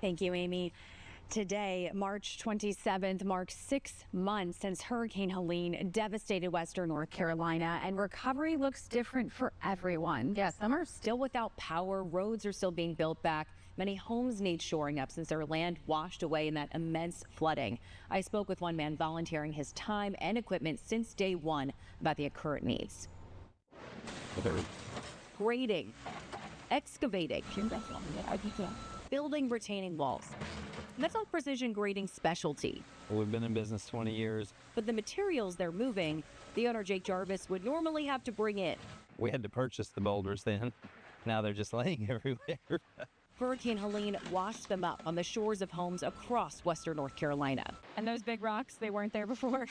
Thank you, Amy. Today, March 27th, marks 6 months since Hurricane Helene devastated western North Carolina, and recovery looks different for everyone. Yeah, some are still without power, roads are still being built back. Many homes need shoring up since their land washed away in that immense flooding. I spoke with one man volunteering his time and equipment since day one about the current needs. Grading, excavating, building retaining walls. That's all precision grading specialty. We've been in business 20 years. But the materials they're moving, the owner Jake Jarvis would normally have to bring in. We had to purchase the boulders then. Now they're just laying everywhere. Hurricane Helene washed them up on the shores of homes across western North Carolina. And those big rocks, they weren't there before.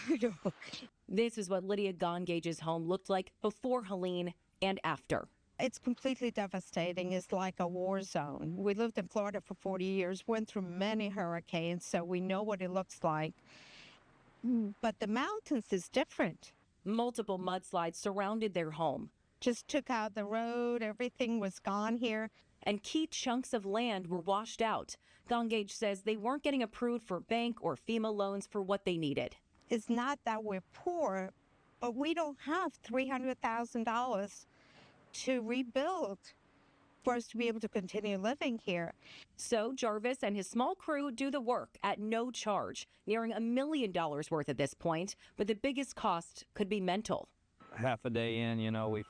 This is what Lydia Gongage's home looked like before Helene and after. It's completely devastating. It's like a war zone. We lived in Florida for 40 years, went through many hurricanes, so we know what it looks like. But the mountains is different. Multiple mudslides surrounded their home. Just took out the road. Everything was gone here. And key chunks of land were washed out. Gongage says they weren't getting approved for bank or FEMA loans for what they needed. It's not that we're poor, but we don't have $300,000 to rebuild for us to be able to continue living here. So Jarvis and his small crew do the work at no charge, nearing $1 million worth at this point. But the biggest cost could be mental. Half a day in, we've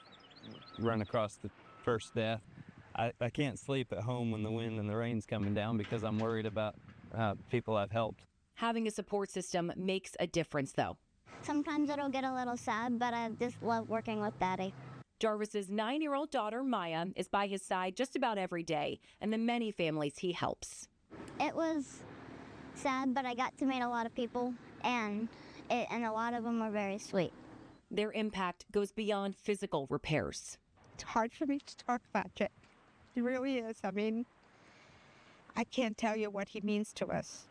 run across the first death. I can't sleep at home when the wind and the rain's coming down because I'm worried about people I've helped. Having a support system makes a difference, though. Sometimes it'll get a little sad, but I just love working with Daddy. Jarvis's 9-year-old daughter, Maya, is by his side just about every day, and the many families he helps. It was sad, but I got to meet a lot of people, and a lot of them were very sweet. Their impact goes beyond physical repairs. It's hard for me to talk about Jake. It really is. I mean, I can't tell you what he means to us.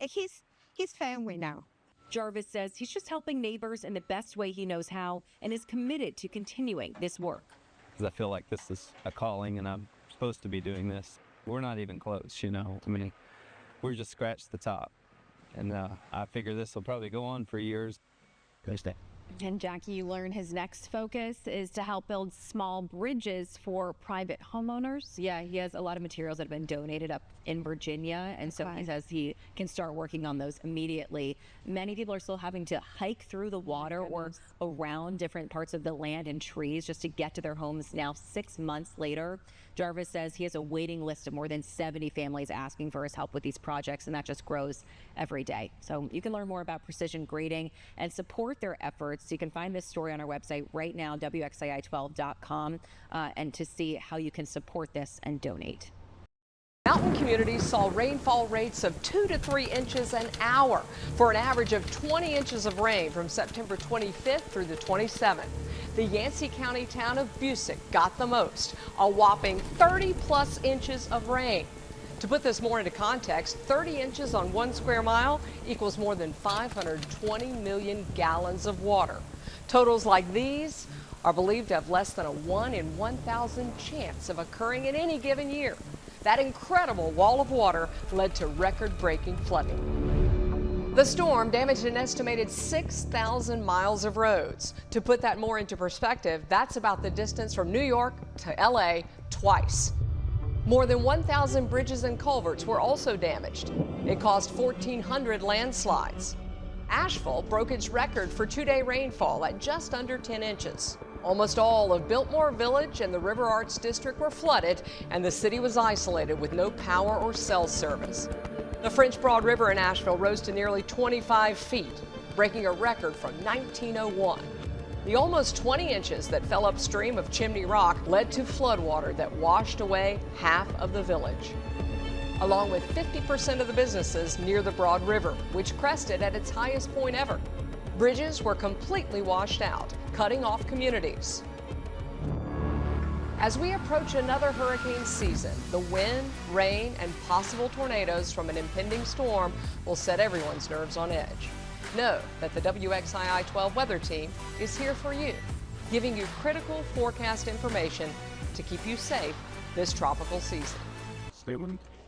He's family now. Jarvis says he's just helping neighbors in the best way he knows how and is committed to continuing this work. Because I feel like this is a calling and I'm supposed to be doing this. We're not even close, I mean, we're just scratched the top. And I figure this will probably go on for years. And Jackie, you learn his next focus is to help build small bridges for private homeowners. Yeah, he has a lot of materials that have been donated up in Virginia, and so he says he can start working on those immediately. Many people are still having to hike through the water or around different parts of the land and trees just to get to their homes now 6 months later. Jarvis says he has a waiting list of more than 70 families asking for his help with these projects, and that just grows every day. So you can learn more about precision grading and support their efforts. You can find this story on our website right now, WXII12.com, and to see how you can support this and donate. Mountain communities saw rainfall rates of 2 to 3 inches an hour for an average of 20 inches of rain from September 25th through the 27th. The Yancey County town of Busick got the most, a whopping 30+ inches of rain. To put this more into context, 30 inches on 1 square mile equals more than 520 million gallons of water. Totals like these are believed to have less than a 1 in 1,000 chance of occurring in any given year. That incredible wall of water led to record-breaking flooding. The storm damaged an estimated 6,000 miles of roads. To put that more into perspective, that's about the distance from New York to LA twice. More than 1,000 bridges and culverts were also damaged. It caused 1,400 landslides. Asheville broke its record for 2-day rainfall at just under 10 inches. Almost all of Biltmore Village and the River Arts District were flooded, and the city was isolated with no power or cell service. The French Broad River in Asheville rose to nearly 25 feet, breaking a record from 1901. The almost 20 inches that fell upstream of Chimney Rock led to floodwater that washed away half of the village, along with 50% of the businesses near the Broad River, which crested at its highest point ever. Bridges were completely washed out, cutting off communities. As we approach another hurricane season, the wind, rain, and possible tornadoes from an impending storm will set everyone's nerves on edge. Know that the WXII 12 weather team is here for you, giving you critical forecast information to keep you safe this tropical season.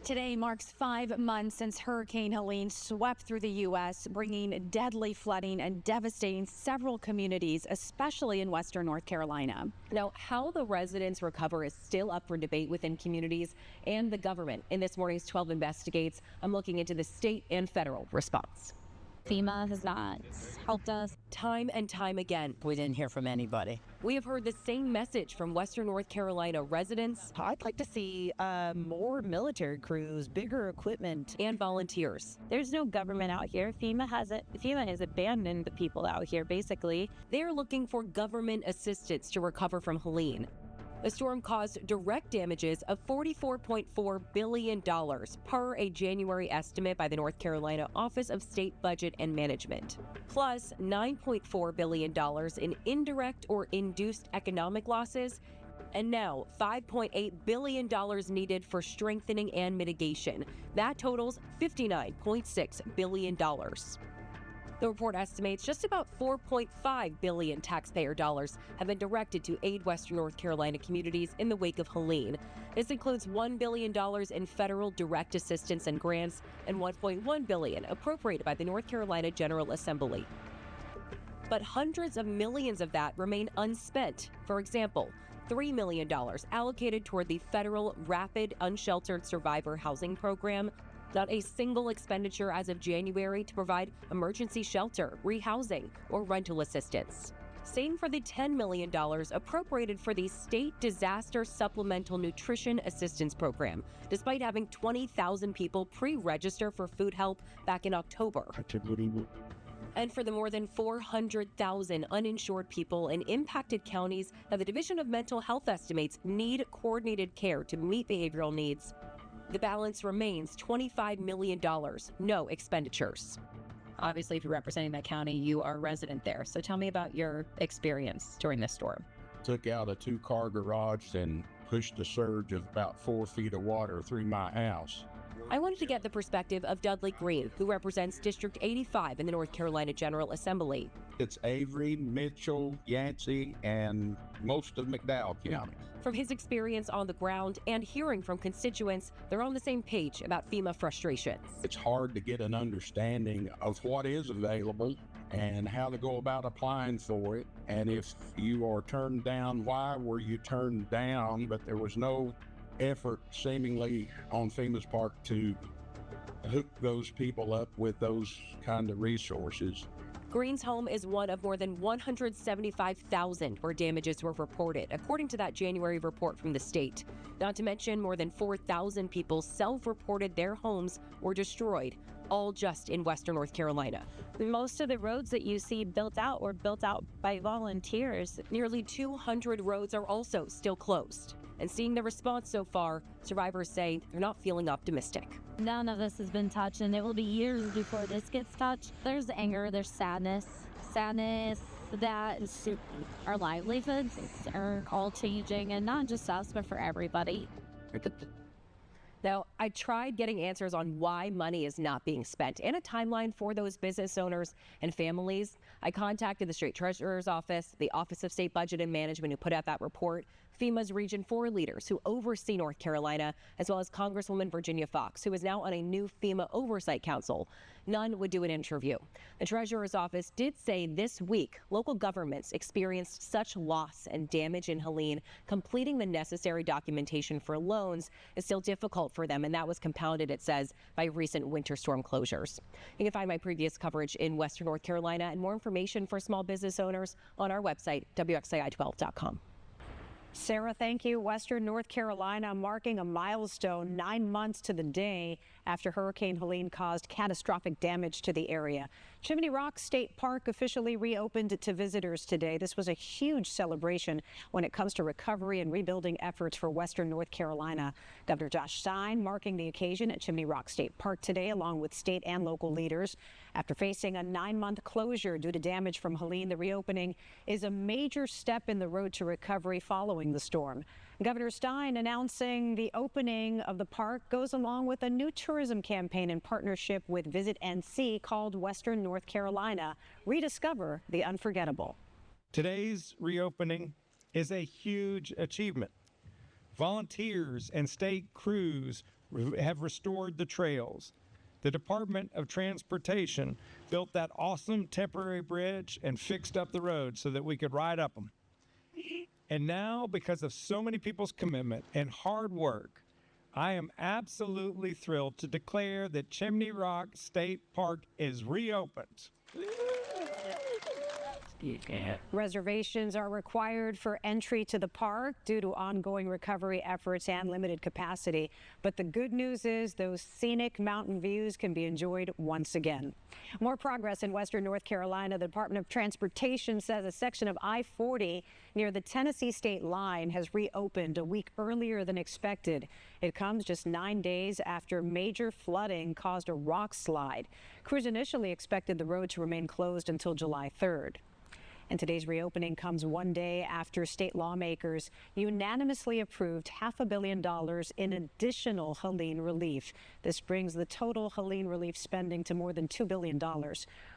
Today marks 5 months since Hurricane Helene swept through the U.S., bringing deadly flooding and devastating several communities, especially in western North Carolina. Now, how the residents recover is still up for debate within communities and the government. In this morning's 12 Investigates, I'm looking into the state and federal response. FEMA has not helped us. Time and time again, We didn't hear from anybody. we have heard the same message from western North Carolina residents I'd like to see more military crews, bigger equipment. and volunteers. There's no government out here. FEMA has abandoned the people out here, basically. They're looking for government assistance to recover from Helene. The storm caused direct damages of $44.4 billion per a January estimate by the North Carolina Office of State Budget and Management, plus $9.4 billion in indirect or induced economic losses, and now $5.8 billion needed for strengthening and mitigation. That totals $59.6 billion. The report estimates just about $4.5 billion taxpayer dollars have been directed to aid western North Carolina communities in the wake of Helene. This includes $1 billion in federal direct assistance and grants and $1.1 billion appropriated by the North Carolina General Assembly. But hundreds of millions of that remain unspent. For example, $3 million allocated toward the federal Rapid Unsheltered Survivor Housing Program. Not a single expenditure as of January to provide emergency shelter, rehousing, or rental assistance. Same for the $10 million appropriated for the State Disaster Supplemental Nutrition Assistance Program, despite having 20,000 people pre-register for food help back in October. And for the more than 400,000 uninsured people in impacted counties that the Division of Mental Health estimates need coordinated care to meet behavioral needs, the balance remains $25 million, no expenditures. Obviously, if you're representing that county, you are a resident there. So tell me about your experience during this storm. Took out a 2-car garage and pushed a surge of about 4 feet of water through my house. I wanted to get the perspective of Dudley Green, who represents District 85 in the North Carolina General Assembly. It's Avery, Mitchell, Yancey, and most of McDowell County. From his experience on the ground and hearing from constituents, they're on the same page about FEMA frustrations. It's hard to get an understanding of what is available and how to go about applying for it. And if you are turned down, why were you turned down? But there was no effort seemingly on FEMA's part to hook those people up with those kind of resources. Green's home is one of more than 175,000 where damages were reported, according to that January report from the state. Not to mention, more than 4,000 people self-reported their homes were destroyed, all just in western North Carolina. Most of the roads that you see built out were built out by volunteers. Nearly 200 roads are also still closed. And seeing the response so far, survivors say they're not feeling optimistic. None of this has been touched, and it will be years before this gets touched. There's anger, there's sadness that our livelihoods are all changing, and not just us, but for everybody. Now, I tried getting answers on why money is not being spent and a timeline for those business owners and families. I contacted the State Treasurer's Office, the Office of State Budget and Management, who put out that report, FEMA's Region 4 leaders who oversee North Carolina, as well as Congresswoman Virginia Foxx, who is now on a new FEMA Oversight Council. None would do an interview. The Treasurer's Office did say this week local governments experienced such loss and damage in Helene, completing the necessary documentation for loans is still difficult for them, and that was compounded, it says, by recent winter storm closures. You can find my previous coverage in western North Carolina and more information for small business owners on our website, WXII12.com. Sarah, thank you. Western North Carolina marking a milestone 9 months to the day after Hurricane Helene caused catastrophic damage to the area. Chimney Rock State Park officially reopened to visitors today. This was a huge celebration when it comes to recovery and rebuilding efforts for Western North Carolina. Governor Josh Stein marking the occasion at Chimney Rock State Park today, along with state and local leaders. After facing a 9-month closure due to damage from Helene, the reopening is a major step in the road to recovery following the storm. Governor Stein announcing the opening of the park goes along with a new tourism campaign in partnership with Visit NC called Western North Carolina, Rediscover the Unforgettable. Today's reopening is a huge achievement. Volunteers and state crews have restored the trails. The Department of Transportation built that awesome temporary bridge and fixed up the road so that we could ride up them. And now, because of so many people's commitment and hard work, I am absolutely thrilled to declare that Chimney Rock State Park is reopened. Reservations are required for entry to the park due to ongoing recovery efforts and limited capacity. But the good news is those scenic mountain views can be enjoyed once again. More progress in western North Carolina. The Department of Transportation says a section of I-40 near the Tennessee state line has reopened a week earlier than expected. It comes just 9 days after major flooding caused a rock slide. Crews initially expected the road to remain closed until July 3rd. And today's reopening comes 1 day after state lawmakers unanimously approved $500 million in additional Helene relief. This brings the total Helene relief spending to more than $2 billion.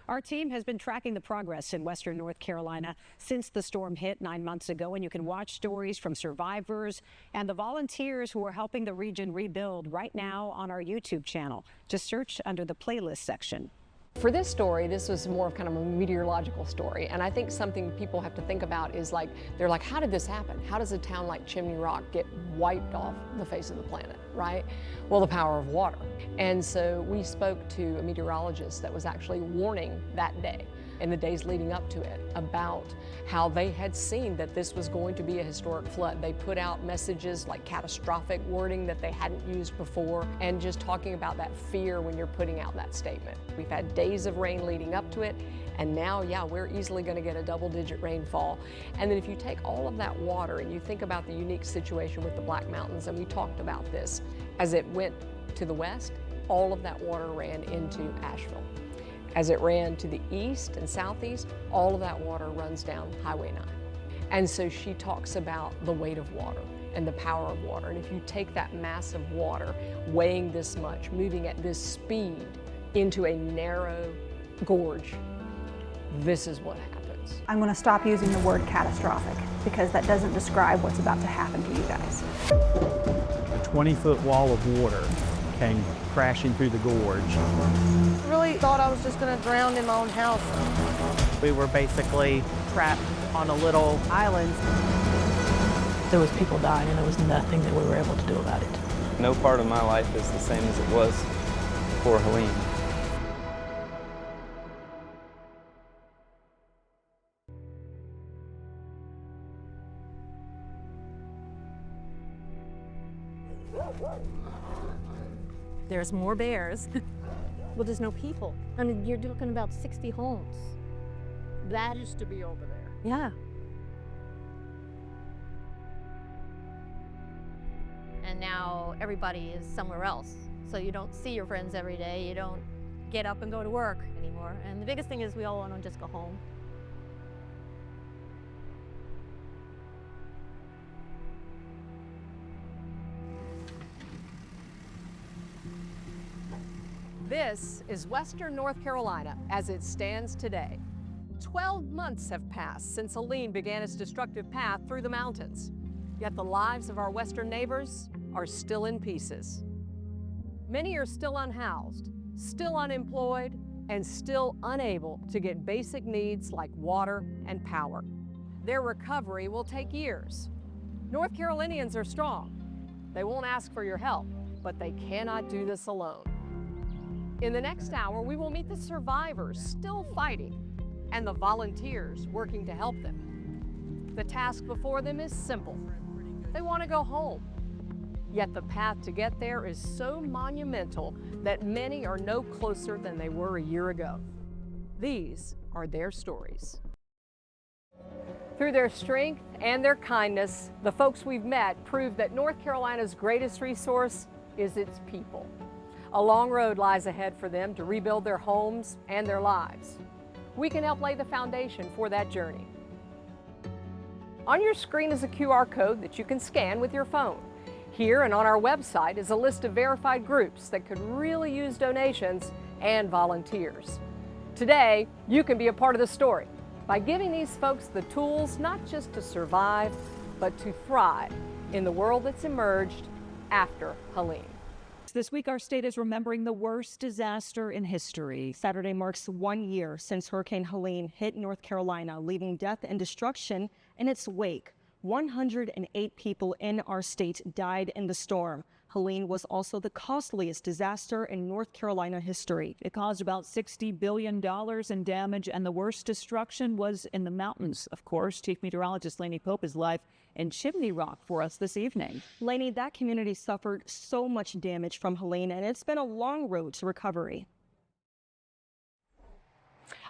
Our team has been tracking the progress in western North Carolina since the storm hit 9 months ago, and you can watch stories from survivors and the volunteers who are helping the region rebuild right now on our YouTube channel. Just search under the playlist section. For this story, this was more of kind of a meteorological story, and I think something people have to think about is like, they're like, how did this happen? How does a town like Chimney Rock get wiped off the face of the planet, right? Well, the power of water. And so we spoke to a meteorologist that was actually warning that day and the days leading up to it about how they had seen that this was going to be a historic flood. They put out messages like catastrophic wording that they hadn't used before, and just talking about that fear when you're putting out that statement. We've had days of rain leading up to it, and now, yeah, we're easily going to get a double-digit rainfall. And then if you take all of that water and you think about the unique situation with the Black Mountains, and we talked about this, as it went to the west, all of that water ran into Asheville. As it ran to the east and southeast, all of that water runs down Highway 9. And so she talks about the weight of water and the power of water. And if you take that mass of water, weighing this much, moving at this speed into a narrow gorge, this is what happens. I'm going to stop using the word catastrophic because that doesn't describe what's about to happen to you guys. A 20-foot wall of water came crashing through the gorge. I really thought I was just going to drown in my own house. We were basically trapped on a little island. There was people dying and there was nothing that we were able to do about it. No part of my life is the same as it was before Helene. There's more bears. Well, there's no people. I mean, you're talking about 60 homes. That used to be over there. Yeah. And now everybody is somewhere else. So you don't see your friends every day. You don't get up and go to work anymore. And the biggest thing is we all want to just go home. This is western North Carolina as it stands today. 12 months have passed since Helene began its destructive path through the mountains. Yet the lives of our western neighbors are still in pieces. Many are still unhoused, still unemployed, and still unable to get basic needs like water and power. Their recovery will take years. North Carolinians are strong. They won't ask for your help, but they cannot do this alone. In the next hour, we will meet the survivors still fighting and the volunteers working to help them. The task before them is simple. They want to go home. Yet the path to get there is so monumental that many are no closer than they were a year ago. These are their stories. Through their strength and their kindness, the folks we've met prove that North Carolina's greatest resource is its people. A long road lies ahead for them to rebuild their homes and their lives. We can help lay the foundation for that journey. On your screen is a QR code that you can scan with your phone. Here and on our website is a list of verified groups that could really use donations and volunteers. Today, you can be a part of the story by giving these folks the tools not just to survive, but to thrive in the world that's emerged after Helene. This week, our state is remembering the worst disaster in history. Saturday marks 1 year since Hurricane Helene hit North Carolina, leaving death and destruction in its wake. 108 people in our state died in the storm. Helene was also the costliest disaster in North Carolina history. It caused about $60 billion in damage, and the worst destruction was in the mountains. Of course, Chief Meteorologist Helene Pope is live in Chimney Rock for us this evening. Lainey, that community suffered so much damage from Helene, and it's been a long road to recovery.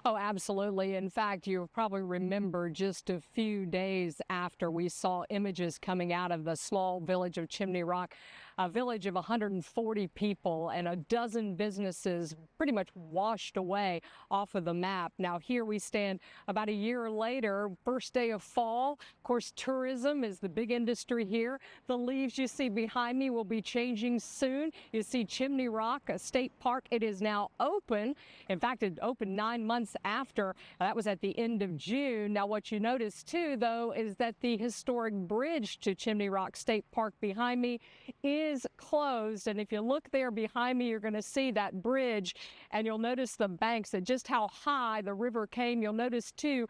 Oh, absolutely. In fact, you probably remember just a few days after we saw images coming out of the small village of Chimney Rock, a village of 140 people and a dozen businesses pretty much washed away off of the map. Now here we stand about a year later, first day of fall. Of course, tourism is the big industry here. The leaves you see behind me will be changing soon. You see Chimney Rock, a state park. It is now open. In fact, it opened 9 months after. That was at the end of June. Now what you notice too, though, is that the historic bridge to Chimney Rock State Park behind me is closed, and if you look there behind me, you're going to see that bridge, and you'll notice the banks and just how high the river came. You'll notice too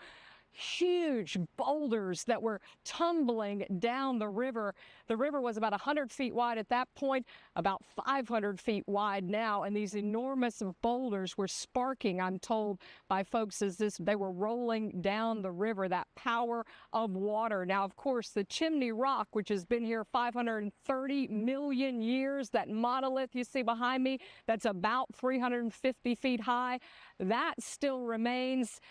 huge boulders that were tumbling down the river. The river was about 100 feet wide at that point, about 500 feet wide now, and these enormous boulders were sparking, I'm told by folks, as they were rolling down the river, that power of water. Now, of course, the Chimney Rock, which has been here 530 million years, that monolith you see behind me, that's about 350 feet high, that still remains.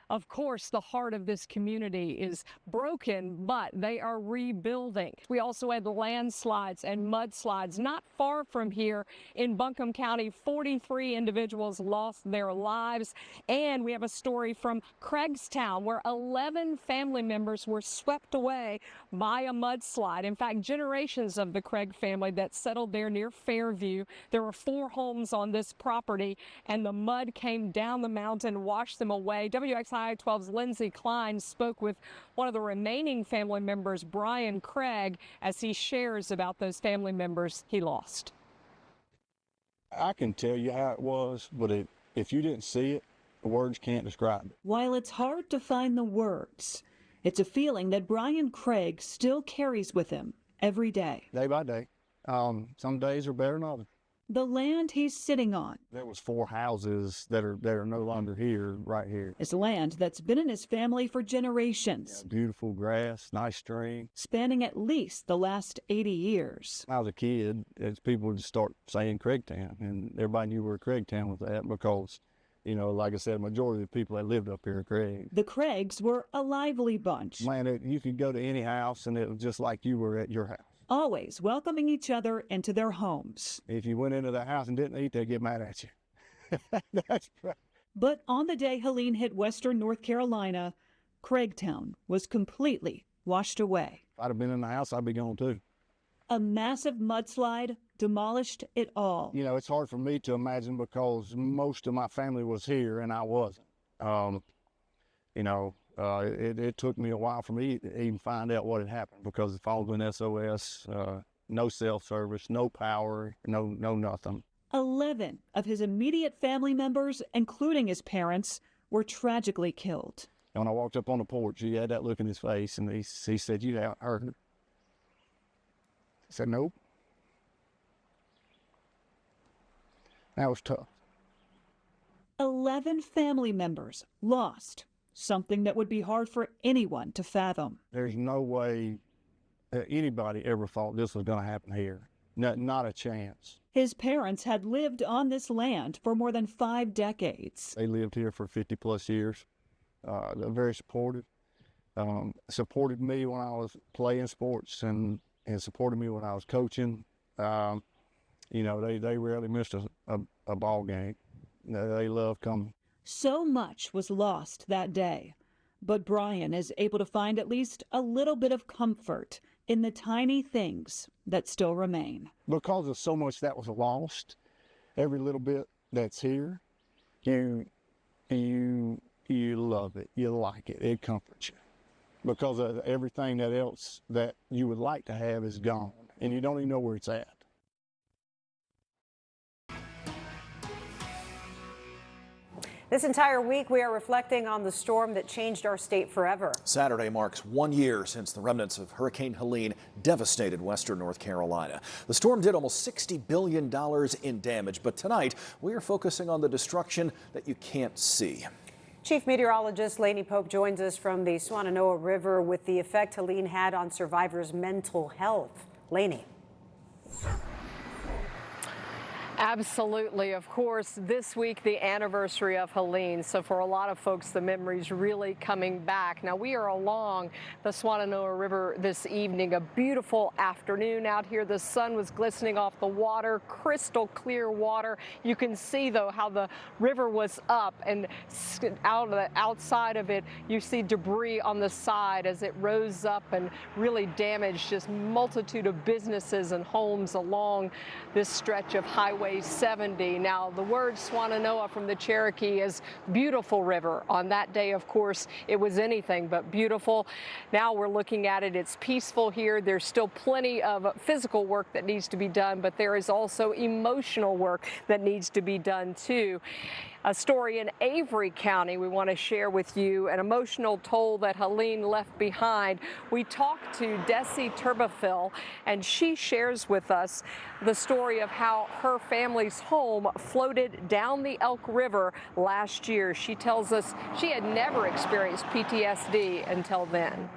Of course, the heart of this community is broken, but they are rebuilding. We also had landslides and mudslides not far from here in Buncombe County. 43 individuals lost their lives. And we have a story from Craigstown where 11 family members were swept away by a mudslide. In fact, generations of the Craig family that settled there near Fairview. There were 4 homes on this property, and the mud came down the mountain, washed them away. WXII-12's Lindsay Klein spoke with one of the remaining family members, Brian Craig, as he shares about those family members he lost. I can tell you how it was, but if you didn't see it, the words can't describe it. While it's hard to find the words, it's a feeling that Brian Craig still carries with him every day. Day by day. Some days are better than others. The land he's sitting on. There was 4 houses that are no longer here, right here. It's land that's been in his family for generations. Yeah, beautiful grass, nice stream. Spanning at least the last 80 years. When I was a kid, people would start saying Craigtown, and everybody knew where Craigtown was at because, you know, like I said, the majority of the people that lived up here are Craig. The Craigs were a lively bunch. Man, you could go to any house, and it was just like you were at your house. Always welcoming each other into their homes. If you went into the house and didn't eat, they'd get mad at you. That's right. But on the day Helene hit western North Carolina, Craigtown was completely washed away. If I'd have been in the house, I'd be gone too. A massive mudslide demolished it all. You know, it's hard for me to imagine because most of my family was here and I wasn't. You know, it took me a while for me to even find out what had happened because the phone went SOS, no cell service, no power, no nothing. 11 of his immediate family members, including his parents, were tragically killed. And when I walked up on the porch, he had that look in his face, and he said, "You hurt her?" I said, "Nope." That was tough. 11 family members lost, something that would be hard for anyone to fathom. There's no way anybody ever thought this was going to happen here. Not a chance. His parents had lived on this land for more than 5 decades. They lived here for 50 plus years. They're very supportive. Supported me when I was playing sports and supported me when I was coaching. You know, they rarely missed a ball game. They love coming. So much was lost that day, but Brian is able to find at least a little bit of comfort in the tiny things that still remain. Because of so much that was lost, every little bit that's here, you love it, you like it, it comforts you. Because of everything that else that you would like to have is gone, and you don't even know where it's at. This entire week, we are reflecting on the storm that changed our state forever. Saturday marks 1 year since the remnants of Hurricane Helene devastated western North Carolina. The storm did almost $60 billion in damage, but tonight we are focusing on the destruction that you can't see. Chief Meteorologist Lainey Pope joins us from the Swannanoa River with the effect Helene had on survivors' mental health. Lainey. Absolutely. Of course, this week, the anniversary of Helene. So for a lot of folks, the memories really coming back. Now, we are along the Swannanoa River this evening. A beautiful afternoon out here. The sun was glistening off the water, crystal clear water. You can see, though, how the river was up, and outside of it, you see debris on the side as it rose up and really damaged just multitude of businesses and homes along this stretch of Highway 70. Now, the word Swannanoa from the Cherokee is beautiful river. On that day, of course, it was anything but beautiful. Now we're looking at it. It's peaceful here. There's still plenty of physical work that needs to be done, but there is also emotional work that needs to be done too. A story in Avery County we want to share with you, an emotional toll that Helene left behind. We talked to Desi Turbafil, and she shares with us the story of how her family's home floated down the Elk River last year. She tells us she had never experienced PTSD until then.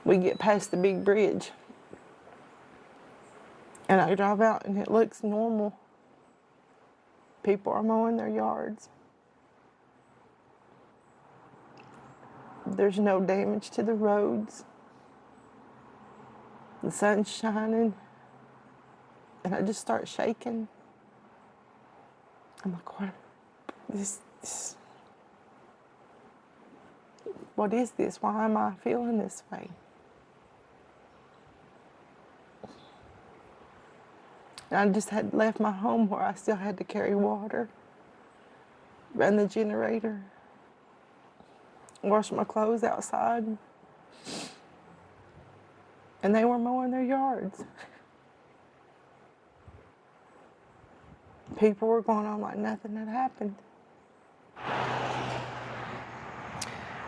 We get past the big bridge, and I drive out, and it looks normal. People are mowing their yards. There's no damage to the roads. The sun's shining, and I just start shaking. I'm like, what is this? Why am I feeling this way? I just had left my home where I still had to carry water, run the generator, wash my clothes outside, and they were mowing their yards. People were going on like nothing had happened.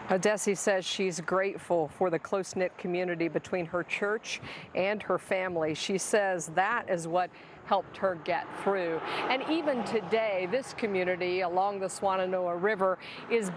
Desi says she's grateful for the close-knit community between her church and her family. She says that is what helped her get through. And even today, this community along the Swannanoa River is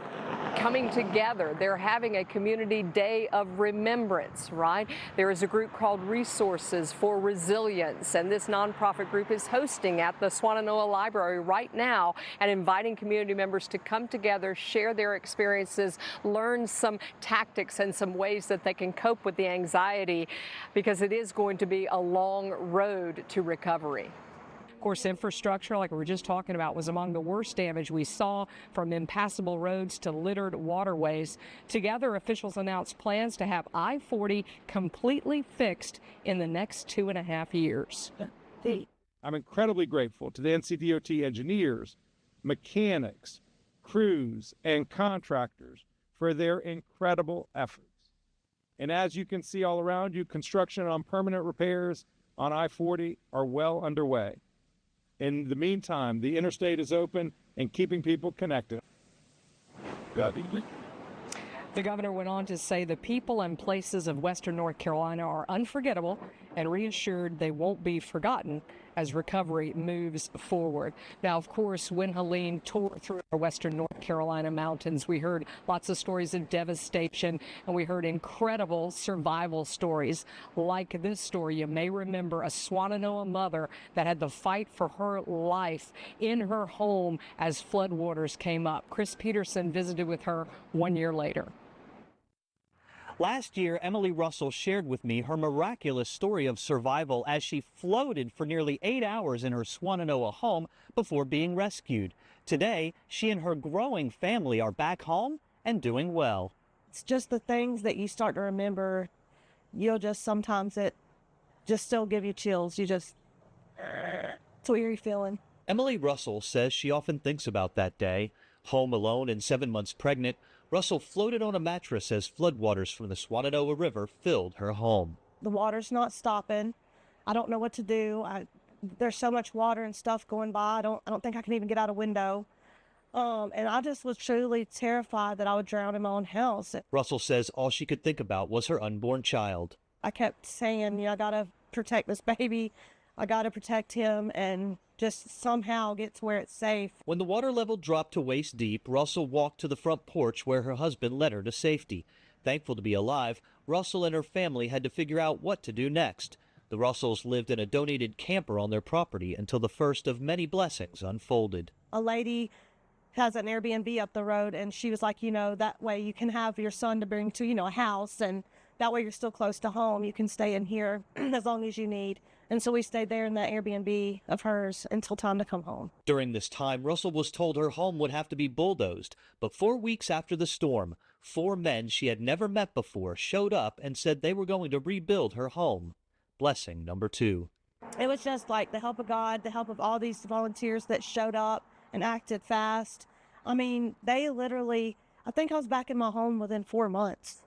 coming together. They're having a community day of remembrance, right? There is a group called Resources for Resilience, and this nonprofit group is hosting at the Swannanoa Library right now and inviting community members to come together, share their experiences, learn some tactics and some ways that they can cope with the anxiety, because it is going to be a long road to recovery. Of course, infrastructure, like we were just talking about, was among the worst damage we saw, from impassable roads to littered waterways. Together, officials announced plans to have I-40 completely fixed in the next 2.5 years. I'm incredibly grateful to the NCDOT engineers, mechanics, crews, and contractors for their incredible efforts. And as you can see all around you, construction on permanent repairs on I-40 are well underway. In the meantime, the interstate is open and keeping people connected. The governor went on to say the people and places of Western North Carolina are unforgettable and reassured they won't be forgotten as recovery moves forward. Now, of course, when Helene tore through our Western North Carolina mountains, we heard lots of stories of devastation, and we heard incredible survival stories like this story. You may remember a Swannanoa mother that had to fight for her life in her home as floodwaters came up. Chris Peterson visited with her 1 year later. Last year, Emily Russell shared with me her miraculous story of survival as she floated for nearly 8 hours in her Swannanoa home before being rescued. Today, she and her growing family are back home and doing well. It's just the things that you start to remember. You'll just, sometimes it just still give you chills. It's a weary feeling. Emily Russell says she often thinks about that day. Home alone and 7 months pregnant, Russell floated on a mattress as floodwaters from the Swannanoa River filled her home. The water's not stopping. I don't know what to do. there's so much water and stuff going by. I don't think I can even get out a window. And I just was truly terrified that I would drown in my own house. Russell says all she could think about was her unborn child. I kept saying, I got to protect this baby. I got to protect him and just somehow get to where it's safe. When the water level dropped to waist deep, Russell walked to the front porch where her husband led her to safety. Thankful to be alive, Russell and her family had to figure out what to do next. The Russells lived in a donated camper on their property until the first of many blessings unfolded. A lady has an Airbnb up the road, and she was like, that way you can have your son to bring to, a house, and that way you're still close to home. You can stay in here as long as you need. And so we stayed there in that Airbnb of hers until time to come home. During this time, Russell was told her home would have to be bulldozed. But 4 weeks after the storm, 4 men she had never met before showed up and said they were going to rebuild her home. Blessing number 2. It was just like the help of God, the help of all these volunteers that showed up and acted fast. I mean, they literally, I think I was back in my home within 4 months.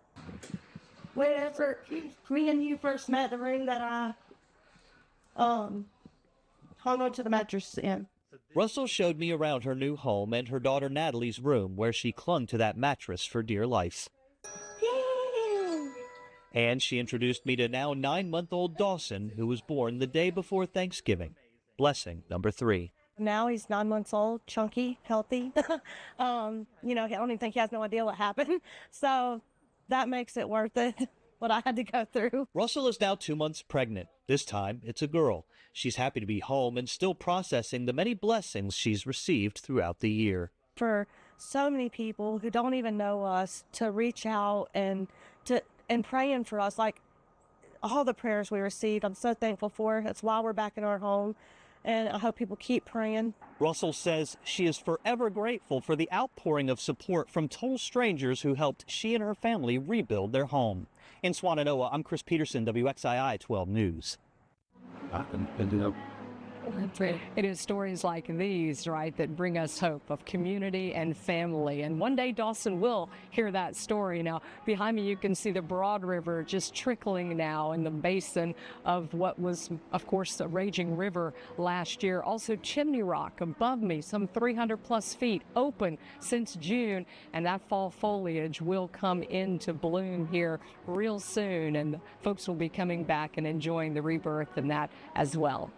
Whenever me and you first met, the room that I hung onto the mattress in. Russell showed me around her new home and her daughter Natalie's room where she clung to that mattress for dear life. And she introduced me to now 9-month-old Dawson, who was born the day before Thanksgiving. Blessing number 3. Now he's 9 months old, chunky, healthy. I don't even think he has no idea what happened. So that makes it worth it, what I had to go through. Russell is now 2 months pregnant. This time, it's a girl. She's happy to be home and still processing the many blessings she's received throughout the year. For so many people who don't even know us to reach out and praying for us, like all the prayers we received, I'm so thankful for. That's why we're back in our home. And I hope people keep praying. Russell says she is forever grateful for the outpouring of support from total strangers who helped she and her family rebuild their home. In Swannanoa, I'm Chris Peterson, WXII 12 News. It is stories like these, right, that bring us hope of community and family. And one day Dawson will hear that story. Now, behind me, you can see the Broad River just trickling now in the basin of what was, of course, a raging river last year. Also, Chimney Rock above me, some 300 plus feet, open since June. And that fall foliage will come into bloom here real soon. And folks will be coming back and enjoying the rebirth in that as well.